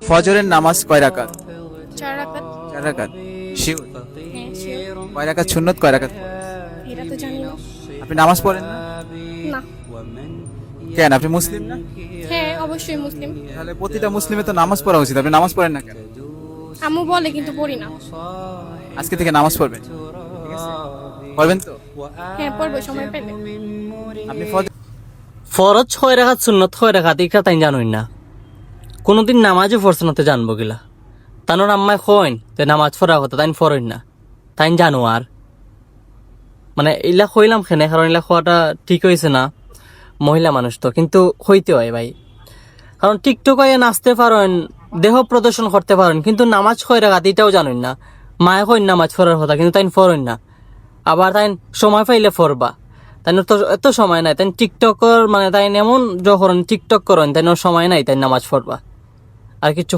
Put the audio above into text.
ফজরের নামাজ কয় রাকাত? 4 রাকাত। 4 রাকাত। শিওর? হ্যাঁ, শিওর। কয় রাকাত সুন্নত, কয় রাকাত ফরজ? এটা তো জানি না। আপনি নামাজ পড়েন না? না। কেন, আপনি মুসলিম না? হ্যাঁ, অবশ্যই মুসলিম। তাহলে প্রতিটা মুসলিমের তো নামাজ পড়া উচিত, আপনি নামাজ পড়েন না কেন? আম্মু বলে কিন্তু পড়ি না। আজকে থেকে নামাজ পড়বেন, ঠিক আছে? পড়বেন তো? হ্যাঁ, পড়বো সময় পেলে। আপনি ফজর ফরজ 6 রাকাত সুন্নত 6 রাকাত ইকা তাই জানুই না কোনোদিন নামাজও পড়ছে না তো জানবো গিলা তানোর আম্মায় কইন তে নামাজ পড়া কথা তাই ফরইন না তাই জানো আর মানে ইলা কইলাম খেনে কারণ ইলা খোয়াটা ঠিক হয়েছে না মহিলা মানুষ তো কিন্তু হইতে হয় ভাই কারণ টিকটক আইয়া নাচতে পারেন দেহ প্রদর্শন করতে পারেন কিন্তু নামাজ 6 রাকাত এটাও জানেন না মায়ে কইন নামাজ পড়ার কথা কিন্তু তাই ফরইন না আবার তাই সময় পাইলে ফরবা তাই তো এত সময় নাই তাই টিকটকর মানে তাই এমন যখন টিকটক করেন তাই সময় নাই তাই নামাজ পড়বা আর কিছু